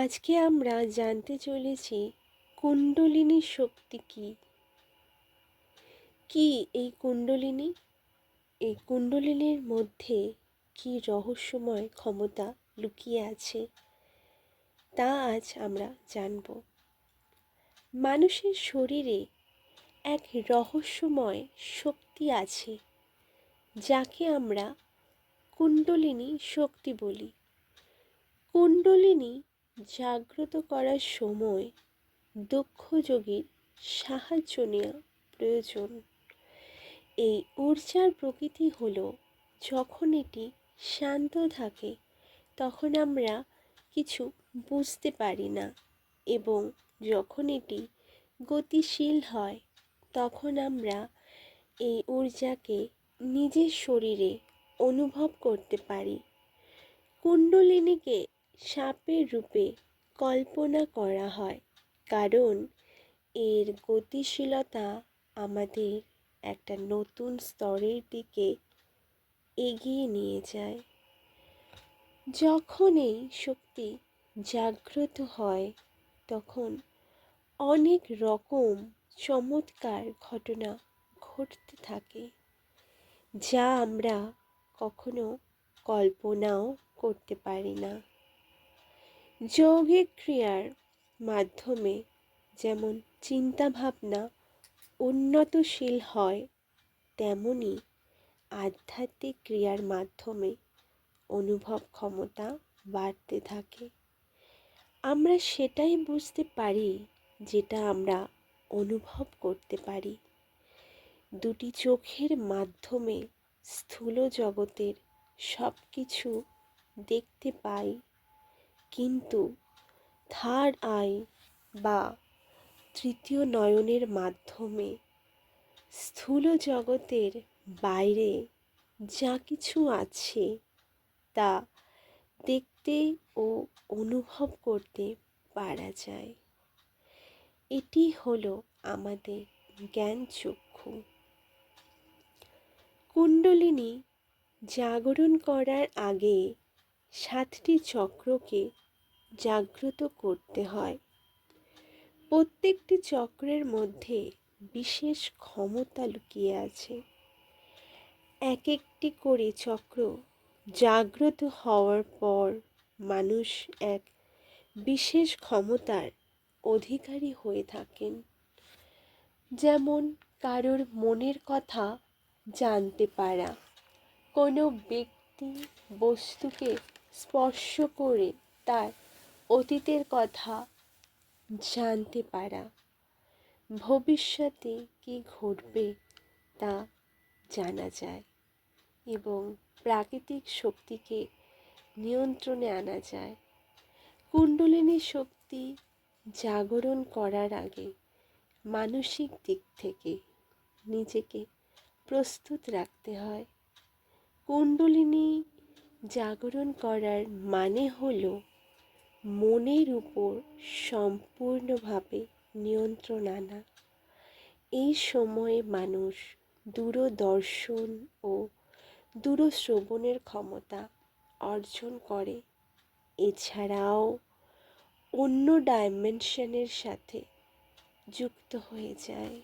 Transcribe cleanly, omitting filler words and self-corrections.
আজকে আমরা জানতে চলেছি কুণ্ডলিনী শক্তি কী। কী এই কুণ্ডলিনী? এই কুণ্ডলিনীর মধ্যে কী রহস্যময় ক্ষমতা লুকিয়ে আছে তা আজ আমরা জানব। মানুষের শরীরে এক রহস্যময় শক্তি আছে যাকে আমরা কুণ্ডলিনী শক্তি বলি। কুণ্ডলিনী জাগ্রত করার সময় দক্ষ যোগীর সাহায্য নেওয়া প্রয়োজন। এই ঊর্জার প্রকৃতি হলো, যখন এটি শান্ত থাকে তখন আমরা কিছু বুঝতে পারি না, এবং যখন এটি গতিশীল হয় তখন আমরা এই ঊর্জাকে নিজের শরীরে অনুভব করতে পারি। কুণ্ডলিনীকে সাপের রূপে কল্পনা করা হয়, কারণ এর গতিশীলতা আমাদের একটা নতুন স্তরের দিকে এগিয়ে নিয়ে যায়। যখন এই শক্তি জাগ্রত হয় তখন অনেক রকম চমৎকার ঘটনা ঘটতে থাকে, যা আমরা কখনো কল্পনাও করতে পারি না। যৌগিক ক্রিয়ার মাধ্যমে যেমন চিন্তাভাবনা উন্নতশীল হয়, তেমনি আধ্যাত্মিক ক্রিয়ার মাধ্যমে অনুভব ক্ষমতা বাড়তে থাকে। আমরা সেটাই বুঝতে পারি যেটা আমরা অনুভব করতে পারি। দুটি চোখের মাধ্যমে স্থূল জগতের সব কিছু দেখতে পাই, কিন্তু থার্ড আই বা তৃতীয় নয়নের মাধ্যমে স্থূল জগতের বাইরে যা কিছু আছে তা দেখতে ও অনুভব করতে পারা যায়। এটি হলো আমাদের জ্ঞান চক্ষু। কুণ্ডলিনী জাগরণ করার আগে 7টি চক্রকে জাগ্রত করতে হয়। প্রত্যেকটি চক্রের মধ্যে বিশেষ ক্ষমতা লুকিয়ে আছে। এক একটি করে চক্র জাগ্রত হওয়ার পর মানুষ এক বিশেষ ক্ষমতার অধিকারী হয়ে থাকেন। যেমন কারোর মনের কথা জানতে পারা, কোনো ব্যক্তি বস্তুকে স্পর্শ করে তার অতীতের কথা জানতে পারা, ভবিষ্যতে কী ঘটবে তা জানা যায়, এবং প্রাকৃতিক শক্তিকে নিয়ন্ত্রণে আনা যায়। কুণ্ডলিনী শক্তি জাগরণ করার আগে মানসিক দিক থেকে নিজেকে প্রস্তুত রাখতে হয়। কুণ্ডলিনী জাগরণ করার মানে হলো মনের উপর সম্পূর্ণভাবে নিয়ন্ত্রণ আনা। এই সময়ে মানুষ দূরদর্শন ও দূরশ্রবণের ক্ষমতা অর্জন করে, এছাড়াও অন্য ডাইমেনশনের সাথে যুক্ত হয়ে যায়।